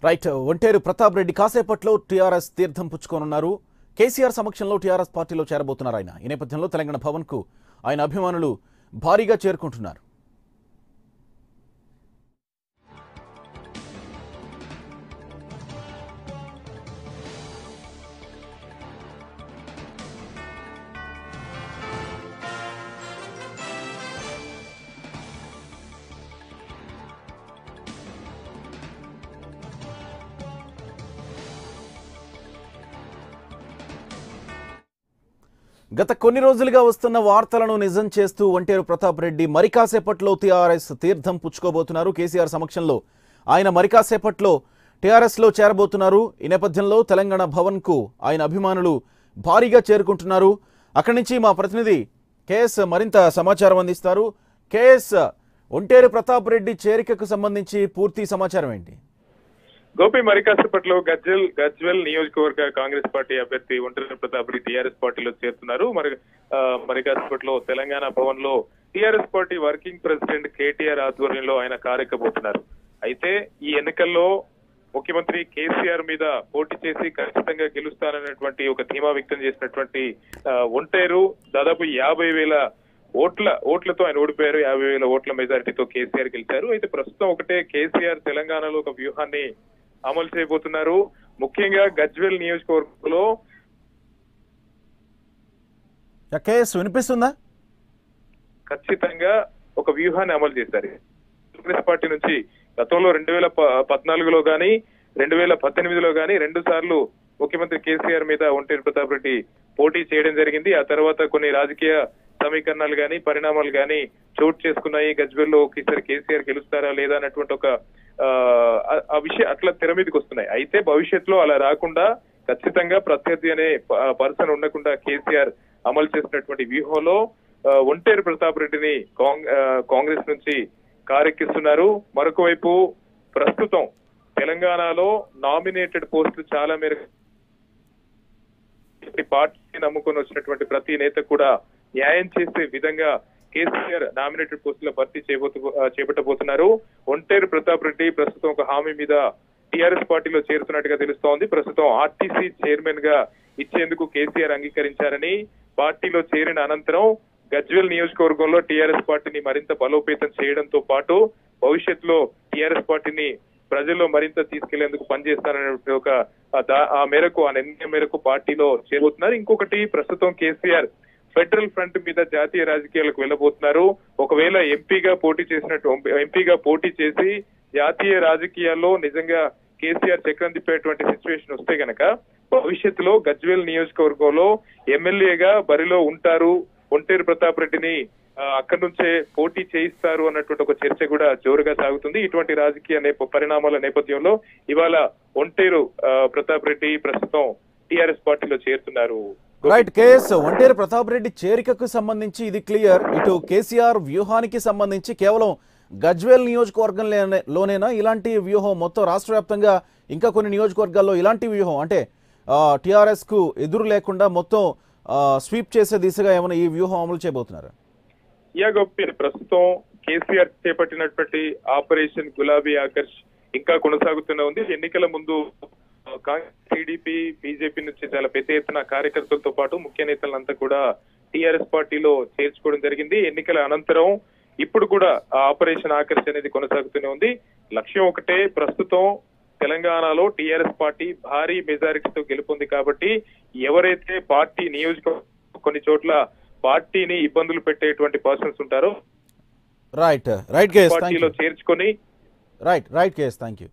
Right Onteru Pratap Reddy కాసేపట్లో TRS తీర్థం పుచ్చుకోనున్నారు. కేసీఆర్ సమక్షంలో టీఆర్ఎస్ పార్టీలో చేరబోతున్నారు ఆయన. ఈ నేపథ్యంలో తెలంగాణ భవన్కు ఆయన అభిమానులు భారీగా చేరుకుంటున్నారు. గత కొన్ని రోజులుగా వస్తున్న వార్తలను నిజం చేస్తూ ఒంటేరు ప్రతాప్ రెడ్డి మరి కాసేపట్లో టీఆర్ఎస్ తీర్థం పుచ్చుకోబోతున్నారు. కేసీఆర్ సమక్షంలో ఆయన మరి కాసేపట్లో టీఆర్ఎస్లో చేరబోతున్నారు. ఈ నేపథ్యంలో తెలంగాణ భవన్కు ఆయన అభిమానులు భారీగా చేరుకుంటున్నారు. అక్కడి నుంచి మా ప్రతినిధి కేఎస్ మరింత సమాచారం అందిస్తారు. కేఎస్, ఒంటేరు ప్రతాప్ రెడ్డి చేరికకు సంబంధించి పూర్తి సమాచారం ఏంటి? గోపి, మరి కాసేపట్లో గజ్వెల్ నియోజకవర్గ కాంగ్రెస్ పార్టీ అభ్యర్థి ఒంటేరు ప్రతాప్ రెడ్డి టీఆర్ఎస్ పార్టీలో చేరుతున్నారు. మరి కాసేపట్లో తెలంగాణ భవన్ లో TRS party working president KTR ఆధ్వర్యంలో ఆయన కారెక్కబోతున్నారు. అయితే ఈ ఎన్నికల్లో ముఖ్యమంత్రి కేసీఆర్ మీద పోటీ చేసి ఖచ్చితంగా గెలుస్తాననేటువంటి ఒక ధీమా వ్యక్తం చేసినటువంటి ఒంటేరు దాదాపు 50,000 ఓట్లతో ఆయన ఓడిపోయారు. 50,000 ఓట్ల మెజారిటీతో కేసీఆర్ గెలిచారు. అయితే ప్రస్తుతం ఒకటే కేసీఆర్ తెలంగాణలో ఒక వ్యూహాన్ని అమలు చేయబోతున్నారు. ముఖ్యంగా గజ్వెల్ నియోజకవర్గంలో వినిపిస్తుందా? ఖచ్చితంగా ఒక వ్యూహాన్ని అమలు చేశారు. కాంగ్రెస్ పార్టీ నుంచి గతంలో 2014లో గానీ 2018లో గానీ 2 సార్లు ముఖ్యమంత్రి కేసీఆర్ మీద ఒంటేరు ప్రతాప్ రెడ్డి పోటీ చేయడం జరిగింది. ఆ తర్వాత కొన్ని రాజకీయ సమీకరణాలు గానీ పరిణామాలు గానీ చోటు చేసుకున్నాయి. గజ్వెల్లో ఒకసారి కేసీఆర్ గెలుస్తారా లేదా అన్నటువంటి ఒక ఆ విషయం అట్లా తెర మీదకి వస్తున్నాయి. అయితే భవిష్యత్తులో అలా రాకుండా ఖచ్చితంగా ప్రత్యర్థి అనే పర్సన్ ఉండకుండా కేసీఆర్ అమలు చేసినటువంటి వ్యూహంలో ఒంటేరు ప్రతాప్ రెడ్డిని కాంగ్రెస్ నుంచి కారెక్కిస్తున్నారు. మరొక వైపు ప్రస్తుతం తెలంగాణలో నామినేటెడ్ పోస్టులు చాలా మేరకు పార్టీ నమ్ముకొని వచ్చినటువంటి ప్రతి నేత కూడా న్యాయం చేసే విధంగా కేసీఆర్ నామినేటెడ్ పోస్టుల భర్తీ చేపట్టబోతున్నారు. ఒంటేరు ప్రతాప్ రెడ్డి ప్రస్తుతం ఒక హామీ మీద టీఆర్ఎస్ పార్టీలో చేరుతున్నట్టుగా తెలుస్తోంది. ప్రస్తుతం ఆర్టీసీ చైర్మన్ గా ఇచ్చేందుకు కేసీఆర్ అంగీకరించారని, పార్టీలో చేరిన అనంతరం గజ్వెల్ నియోజకవర్గంలో టీఆర్ఎస్ పార్టీని మరింత బలోపేతం చేయడంతో పాటు భవిష్యత్తులో టీఆర్ఎస్ పార్టీని ప్రజల్లో మరింత తీసుకెళ్లేందుకు పనిచేస్తారనే ఒక ఆ నిర్ణయం మేరకు పార్టీలో చేరబోతున్నారు. ఇంకొకటి, ప్రస్తుతం కేసీఆర్ ఫెడరల్ ఫ్రంట్ మీద జాతీయ రాజకీయాలకు వెళ్ళబోతున్నారు. ఒకవేళ ఎంపీగా పోటీ చేసి జాతీయ రాజకీయాల్లో నిజంగా కేసీఆర్ చక్రం తిప్పేటువంటి సిచ్యువేషన్ వస్తే గనక భవిష్యత్తులో గజ్వెల్ నియోజకవర్గంలో ఎమ్మెల్యేగా బరిలో ఉంటారు, ఒంటేరు ప్రతాప్ రెడ్డిని అక్కడి నుంచే పోటీ చేయిస్తారు అన్నటువంటి ఒక చర్చ కూడా జోరుగా సాగుతుంది. ఇటువంటి రాజకీయ పరిణామాల నేపథ్యంలో ఇవాళ ఒంటేరు ప్రతాప్ రెడ్డి ప్రస్తుతం టీఆర్ఎస్ పార్టీలో చేరుతున్నారు. రైట్ కేఎస్, ఒంటేరు ప్రతాప్ రెడ్డి చేరికకు సంబంధించి ఇది క్లియర్. ఇటు కేసీఆర్ వ్యూహానికి సంబంధించి కేవలం గజ్వేల్ నియోజకవర్గంలోనేనా ఇలాంటి వ్యూహం? మొత్తం రాష్ట్ర వ్యాప్తంగా ఇంకా కొన్ని నియోజకవర్గాల్లో ఇలాంటి వ్యూహం అంటే టీఆర్ఎస్ కు ఎదురు లేకుండా మొత్తం స్వీప్ చేసే దిశగా ఏమైనా ఈ వ్యూహం అమలు చేయబోతున్నారు? గోపి, ప్రస్తుతం కేసీఆర్ చేపట్టినటువంటి ఆపరేషన్ గులాబీ ఆకర్ష్ ఇంకా కొనసాగుతూనే ఉంది. ఎన్నికల ముందు టీడీపీ బీజేపీ నుంచి చాలా పెద్ద ఎత్తున కార్యకర్తలతో పాటు ముఖ్య నేతలంతా కూడా టీఆర్ఎస్ పార్టీలో చేర్చుకోవడం జరిగింది. ఎన్నికల అనంతరం ఇప్పుడు కూడా ఆపరేషన్ ఆకర్ష్ అనేది కొనసాగుతూనే ఉంది. లక్ష్యం ఒకటే, ప్రస్తుతం తెలంగాణలో టీఆర్ఎస్ పార్టీ భారీ మెజారిటీతో గెలుపొంది కాబట్టి ఎవరైతే పార్టీ కొన్ని చోట్ల పార్టీని ఇబ్బందులు పెట్టేటువంటి పర్సన్స్ ఉంటారో పార్టీలో చేర్చుకొని రైట్ కేఎస్, థ్యాంక్ యూ.